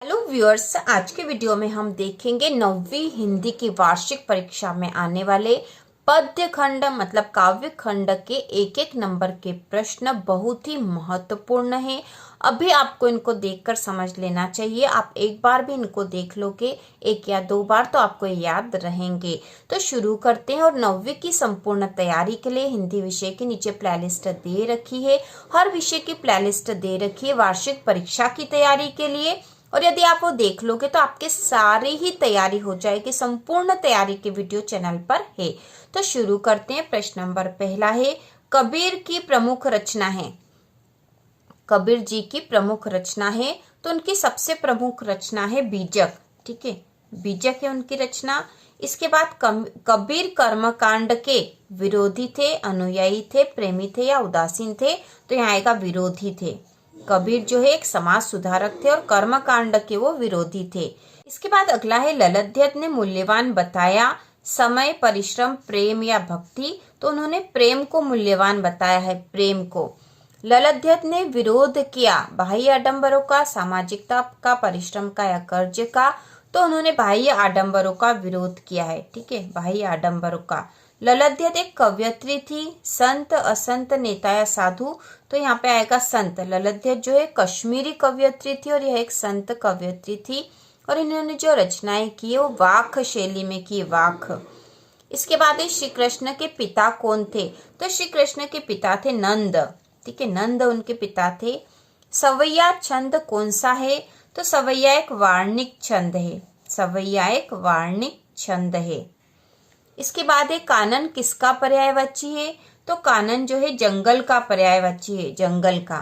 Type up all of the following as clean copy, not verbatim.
Hello viewers, आज के video में हम देखेंगे 9वीं हिंदी की वार्षिक परीक्षा में आने वाले पद्य खंड मतलब काव्य खंड के एक एक नंबर के प्रश्न। बहुत ही महत्वपूर्ण है। अभी आपको इनको देखकर समझ लेना चाहिए। आप एक बार भी इनको देख लोगे, एक या दो बार, तो आपको याद रहेंगे। तो शुरू करते हैं। और 9वीं की संपूर्ण तैयारी के लिए हिंदी विषय के नीचे प्लेलिस्ट दे रखी है। हर विषय की प्लेलिस्ट दे रखी है वार्षिक परीक्षा की तैयारी के लिए। और यदि आप वो देख लोगे तो आपके सारी ही तैयारी हो जाएगी। संपूर्ण तैयारी के वीडियो चैनल पर है। तो शुरू करते हैं। प्रश्न नंबर पहला है, कबीर की प्रमुख रचना है। कबीर जी की प्रमुख रचना है, तो उनकी सबसे प्रमुख रचना है बीजक। ठीक है, बीजक है उनकी रचना। इसके बाद कबीर कर्मकांड के विरोधी थे, अनुयायी थे, प्रेमी थे या उदासीन थे? तो यहाँ आएगा विरोधी थे। कबीर जो है एक समाज सुधारक थे और कर्मकांड के वो विरोधी थे। इसके बाद अगला है, ललध्यत ने मूल्यवान बताया समय, परिश्रम, प्रेम या भक्ति? तो उन्होंने प्रेम को मूल्यवान बताया है, प्रेम को। ललध्यत ने विरोध किया बाह्य आडंबरों का, सामाजिकता का, परिश्रम का या कर्ज का? तो उन्होंने बाह्य आडंबरों का विरोध किया है। ठीक है, बाह्य आडंबरों का। ललध्यत एक कवयित्री थी, संत, असंत, नेता या साधु? तो यहाँ पे आएगा संत। ललध्यत जो है कश्मीरी कवयित्री थी और यह एक संत कवयित्री थी। और इन्होंने जो रचनाएं की वो वाक शैली में की, वाक। इसके बाद श्री कृष्ण के पिता कौन थे? तो श्री कृष्ण के पिता थे नंद। ठीक है, नंद उनके पिता थे। सवैया छंद कौन सा है? तो सवैया एक वार्णिक छंद है। सवैया एक वार्णिक छंद है। इसके बाद है, कानन किसका पर्यायवाची है? तो कानन जो है जंगल का पर्यायवाची है, जंगल का।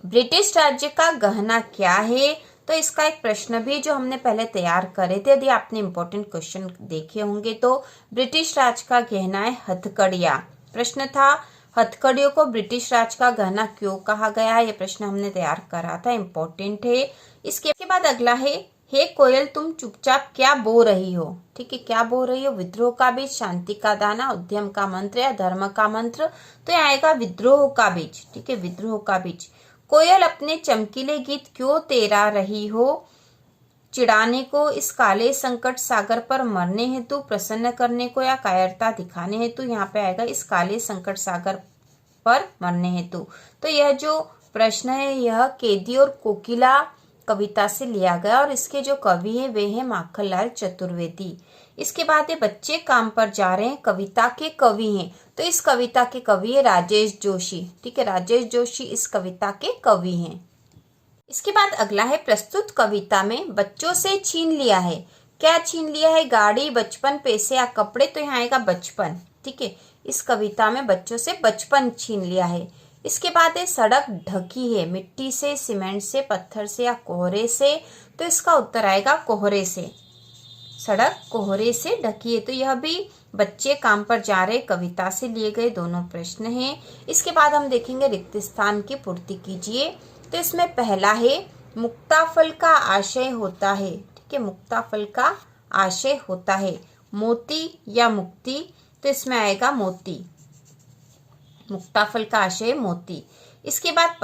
ब्रिटिश राज्य का गहना क्या है? तो इसका एक प्रश्न भी जो हमने पहले तैयार करे थे, यदि आपने इंपॉर्टेंट क्वेश्चन देखे होंगे तो ब्रिटिश राज का गहना है हथकड़ियां। प्रश्न था, हथकड़ियों को ब्रिटिश राज का गहना क्यों कहा गया है? ये प्रश्न हमने तैयार करा था, इंपॉर्टेंट है। इसके बाद अगला है, हे कोयल तुम चुपचाप क्या बो रही हो? ठीक है, क्या बो रही हो? विद्रोह का बीज, शांति का दाना, उद्यम का मंत्र या धर्म का मंत्र? तो यहाँ आएगा विद्रोह का बीज। ठीक है, विद्रोह का बीज। कोयल अपने चमकीले गीत क्यों तेरा रही हो? चिढ़ाने को, इस काले संकट सागर पर मरने हेतु, प्रसन्न करने को या कायरता दिखाने हेतु? यहाँ पे आएगा इस काले संकट सागर पर मरने हेतु। तो यह जो प्रश्न है यह केदी और कोकिला कविता से लिया गया और इसके जो कवि है वे हैं माखनलाल चतुर्वेदी। इसके बाद ये बच्चे काम पर जा रहे हैं, कविता के कवि हैं। तो इस कविता के कवि है राजेश जोशी। ठीक है, राजेश जोशी इस कविता के कवि हैं। इसके बाद अगला है, प्रस्तुत कविता में बच्चों से छीन लिया है। क्या छीन लिया है? गाड़ी, बचपन, पैसे या कपड़े? तो यहाँ आएगा बचपन। ठीक है, इस कविता में बच्चों से बचपन छीन लिया है। इसके बाद है, सड़क ढकी है मिट्टी से, सीमेंट से, पत्थर से या कोहरे से? तो इसका उत्तर आएगा कोहरे से। सड़क कोहरे से ढकी है। तो यह भी बच्चे काम पर जा रहे कविता से लिए गए दोनों प्रश्न हैं। इसके बाद हम देखेंगे रिक्त स्थान की पूर्ति कीजिए। तो इसमें पहला है, मुक्ताफल का आशय होता है। ठीक है, मुक्ताफल का आशय होता है मोती या मुक्ति? तो इसमें आएगा मोती। मुक्ताफल का आशय मोती। इसके बाद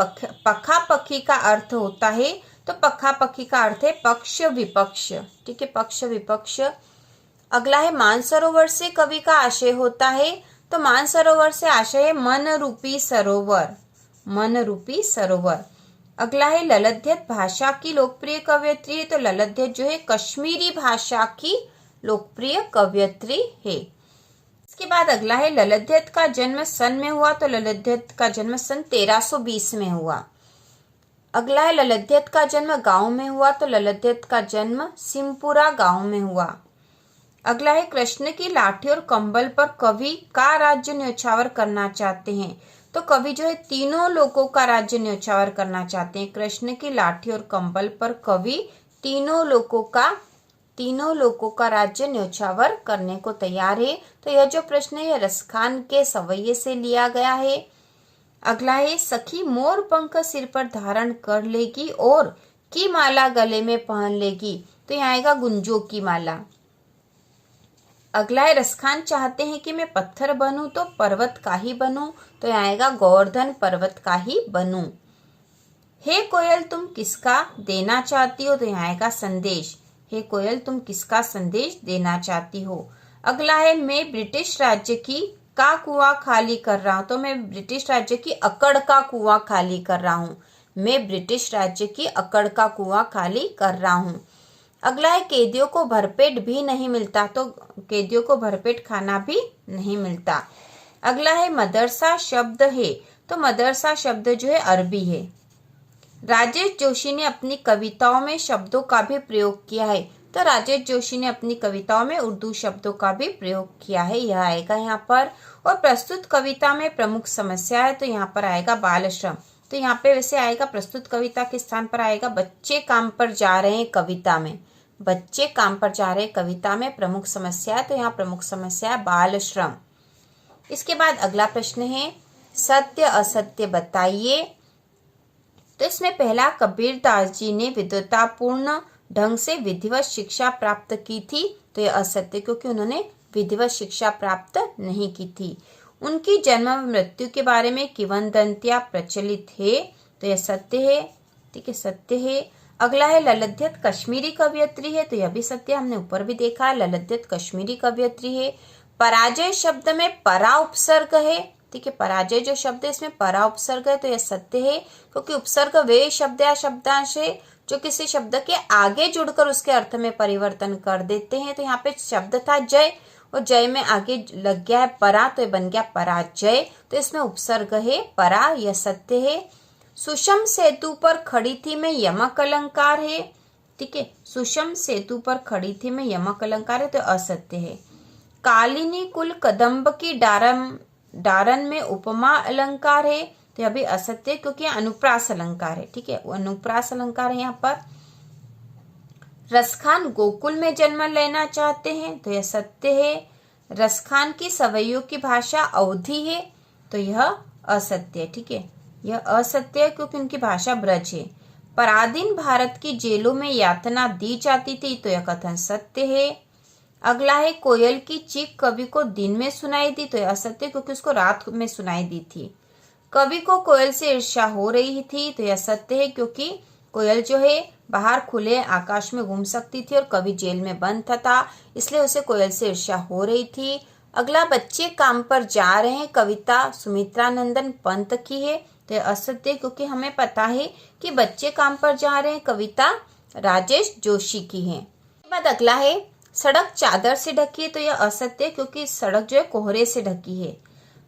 पखा पखी का अर्थ होता है। तो पखा पखी का अर्थ है पक्ष विपक्ष। ठीक है, पक्ष विपक्ष। अगला है, मानसरोवर से कवि का आशय होता है। तो मानसरोवर से आशय है मन रूपी सरोवर, मन रूपी सरोवर। अगला है, ललध्यत भाषा की लोकप्रिय कवयित्री है। तो ललध्यत जो है कश्मीरी भाषा की लोकप्रिय कवयित्री है। इसके बाद अगला है, ललध्यत का जन्म सन में हुआ। तो ललध्यत का जन्म सन 1320 में हुआ। अगला है, ललध्यत का जन्म गांव में हुआ। तो ललध्यत का जन्म सिमपुरा गांव में हुआ। अगला है, कृष्ण की लाठी और कंबल पर कवि का राज्य न्योछावर करना चाहते हैं। तो कवि जो है तीनों लोगों का राज्य न्योछावर करना चाहते हैं। कृष्ण की लाठी और कंबल पर कवि तीनों लोगों का राज्य न्योछावर करने को तैयार है। तो यह जो प्रश्न है रसखान के सवैये से लिया गया है। अगला है, सखी मोर पंख सिर पर धारण कर लेगी और की माला गले में पहन लेगी। तो यहाँ आएगा गुंजों की माला। अगला है, रसखान चाहते हैं कि मैं पत्थर बनूं तो पर्वत का ही बनूं। तो यहाँ आएगा गोवर्धन पर्वत का ही बनूं। हे कोयल तुम किसका देना चाहती हो, तो यहाँ आएगा संदेश। हे कोयल तुम किसका संदेश देना चाहती हो। अगला है मैं ब्रिटिश राज्य की का कुआं खाली कर रहा हूं, तो मैं ब्रिटिश राज्य की अकड़ का कुआं खाली कर रहा हूं। मैं ब्रिटिश राज्य की अकड़ का कुआं खाली कर रहा हूं। अगला है कैदियों को भरपेट भी नहीं मिलता, तो कैदियों को भरपेट खाना भी नहीं मिलता। अगला है मदरसा शब्द है, तो मदरसा शब्द जो है अरबी है। राजेश जोशी ने अपनी कविताओं में शब्दों का भी प्रयोग किया है, तो राजेश जोशी ने अपनी कविताओं में उर्दू शब्दों का भी प्रयोग किया है, यह आएगा यहाँ पर। और प्रस्तुत कविता में प्रमुख समस्या है, तो यहाँ पर आएगा बाल श्रम। तो यहाँ पे वैसे आएगा प्रस्तुत कविता के स्थान पर आएगा बच्चे काम पर जा रहे हैं कविता में। बच्चे काम पर जा रहे कविता में प्रमुख समस्या है, तो यहाँ प्रमुख समस्या है बाल श्रम। इसके बाद अगला प्रश्न है सत्य असत्य बताइए। तो इसमें पहला कबीरदास जी ने विद्वतापूर्ण ढंग से विधिवत शिक्षा प्राप्त की थी, तो यह असत्य, क्योंकि उन्होंने विधिवत शिक्षा प्राप्त नहीं की थी। उनकी जन्म मृत्यु के बारे में किंवदंतियां प्रचलित है, तो यह सत्य है, ठीक है, सत्य है। अगला है ललित कश्मीरी कवियत्री है, तो यह भी सत्य, हमने ऊपर भी देखा है ललित कश्मीरी कवियत्री है। पराजय शब्द में परा उपसर्ग है, ठीक है, पराजय जो शब्द है इसमें परा उपसर्ग है, तो यह सत्य है, क्योंकि उपसर्ग वे शब्द या शब्दांश है जो किसी शब्द के आगे जुड़कर उसके अर्थ में परिवर्तन कर देते हैं। तो यहाँ पे शब्द था जय और जय में आगे लग गया है परा, तो ये बन गया पराजय, तो इसमें उपसर्ग है परा, यह सत्य है। सुषम सेतु पर खड़ी थी मैं यमक अलंकार है, ठीक है, सुषम सेतु पर खड़ी थी मैं यमक अलंकार है, तो असत्य है। कालिनी कुल कदम्ब की डारन में उपमा अलंकार है, तो यह भी असत्य है, क्योंकि अनुप्रास अलंकार है, ठीक है, अनुप्रास अलंकार है यहाँ पर। रसखान गोकुल में जन्म लेना चाहते हैं, तो यह सत्य है। रसखान की सवैयों की भाषा अवधी है, तो यह असत्य है, ठीक है, यह असत्य है, क्योंकि उनकी भाषा ब्रज है। पराधीन भारत की जेलों में यातना दी जाती थी, तो यह कथन सत्य है। अगला है कोयल की चीख कवि को दिन में सुनाई दी, तो यह असत्य, क्योंकि उसको रात में सुनाई दी थी। कवि को कोयल से ईर्ष्या हो रही थी, तो यह सत्य है, क्योंकि कोयल जो है बाहर खुले आकाश में घूम सकती थी और कवि जेल में बंद था, इसलिए उसे कोयल से ईर्ष्या हो रही थी। अगला बच्चे काम पर जा रहे हैं कविता सुमित्रानंदन पंत की है, तो यह असत्य, क्योंकि हमें पता है कि बच्चे काम पर जा रहे हैं कविता राजेश जोशी की है। इसके बाद अगला है सड़क चादर से ढकी है, तो यह असत्य, क्योंकि सड़क जो है कोहरे से ढकी है।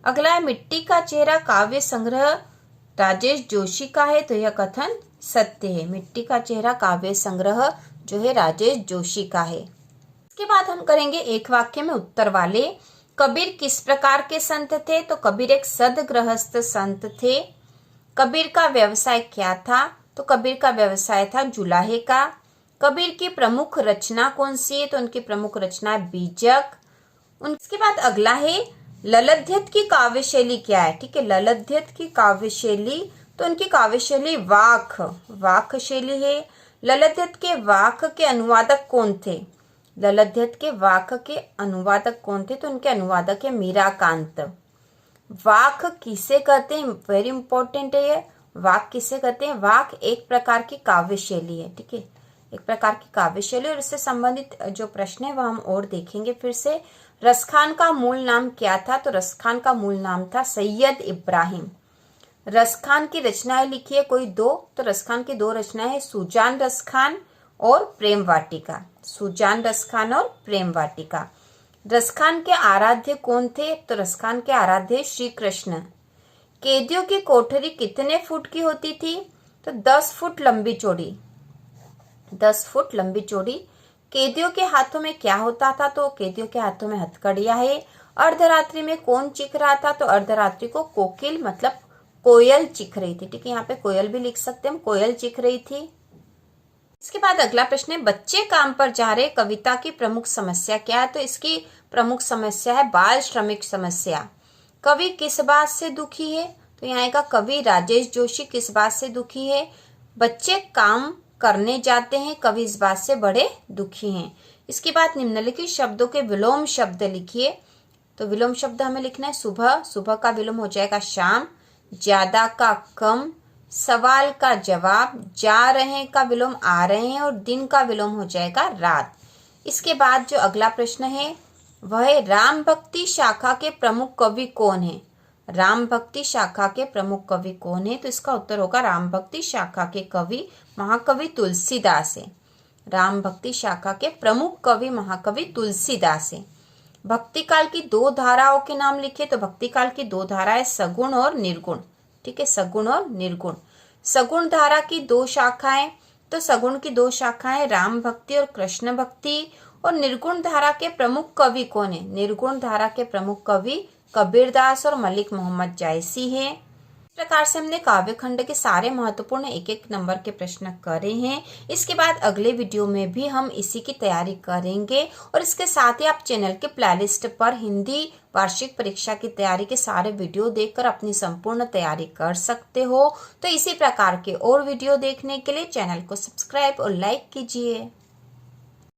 अगला है मिट्टी का चेहरा काव्य संग्रह राजेश जोशी का है, तो यह कथन सत्य है, मिट्टी का चेहरा काव्य संग्रह जो है राजेश जोशी का है। इसके बाद हम करेंगे एक वाक्य में उत्तर वाले। कबीर किस प्रकार के संत थे, तो कबीर एक सदगृहस्थ संत थे। कबीर का व्यवसाय क्या था, तो कबीर का व्यवसाय था जुलाहे का। कबीर की प्रमुख रचना कौन सी है, तो उनकी प्रमुख रचना है बीजक। उसके बाद अगला है ललित की काव्य शैली क्या है, ठीक है, ललित की काव्य शैली, तो उनकी काव्य शैली वाक शैली है। ललित के वाक के अनुवादक कौन थे, ललित के वाक के अनुवादक कौन थे, तो उनके अनुवादक है मीराकांत। वाक किसे कहते हैं, वेरी इंपॉर्टेंट है ये, वाक किसे कहते हैं, वाक एक प्रकार की काव्य शैली है, ठीक है, एक प्रकार की काव्य शैली, और इससे संबंधित जो प्रश्न है वह हम और देखेंगे फिर से। रसखान का मूल नाम क्या था, तो रसखान का मूल नाम था सैयद इब्राहिम। रसखान की रचनाएं लिखी है कोई दो, तो रसखान की दो रचनाएं है सुजान रसखान और प्रेम वाटिका, सुजान रसखान और प्रेम वाटिका। रसखान के आराध्य कौन थे, तो रसखान के आराध्य श्री कृष्ण। कैदियों की कोठरी कितने फुट की होती थी, तो 10 फुट लंबी चौड़ी, 10 फुट लंबी चौड़ी। कैदियों के हाथों में क्या होता था, तो कैदियों के हाथों में हथकड़ियां है। अर्धरात्रि में कौन चीख रहा था, तो अर्धरात्रि को कोकिल मतलब कोयल चीख रही थी, ठीक है, यहाँ पे कोयल भी लिख सकते हैं, कोयल चीख रही थी। इसके बाद अगला प्रश्न है बच्चे काम पर जा रहे कविता की प्रमुख समस्या क्या है, तो इसकी प्रमुख समस्या है बाल श्रमिक समस्या। कवि किस बात से दुखी है, तो यहाँ आएगा कवि राजेश जोशी किस बात से दुखी है। बच्चे काम करने जाते हैं, कवि इस बात से बड़े दुखी हैं। इसके बाद निम्नलिखित शब्दों के विलोम शब्द लिखिए, तो विलोम शब्द हमें लिखना है सुबह, सुबह का विलोम हो जाएगा शाम। ज्यादा का कम, सवाल का जवाब, जा रहे का विलोम आ रहे हैं और दिन का विलोम हो जाएगा रात। इसके बाद जो अगला प्रश्न है वह है राम भक्ति शाखा के प्रमुख कवि कौन है। राम भक्ति शाखा के प्रमुख कवि कौन है, तो इसका उत्तर होगा राम भक्ति शाखा के कवि महाकवि तुलसीदास है। राम भक्ति शाखा के प्रमुख कवि महाकवि तुलसीदास है। भक्ति काल की दो धाराओं के नाम लिखे, तो भक्ति काल की दो धाराएं सगुण और निर्गुण। ठीक है, सगुण और निर्गुण। सगुण धारा की दो शाखाएं, तो सगुण की दो शाखाएं राम भक्ति और कृष्ण भक्ति। और निर्गुण धारा के प्रमुख कवि कौन है, निर्गुण धारा के प्रमुख कवि कबीरदास और मलिक मोहम्मद जायसी है। इस प्रकार से हमने काव्य खंड के सारे महत्वपूर्ण एक एक नंबर के प्रश्न करे हैं। इसके बाद अगले वीडियो में भी हम इसी की तैयारी करेंगे और इसके साथ ही आप चैनल के प्लेलिस्ट पर हिंदी वार्षिक परीक्षा की तैयारी के सारे वीडियो देखकर अपनी संपूर्ण तैयारी कर सकते हो। तो इसी प्रकार के और वीडियो देखने के लिए चैनल को सब्सक्राइब और लाइक कीजिए।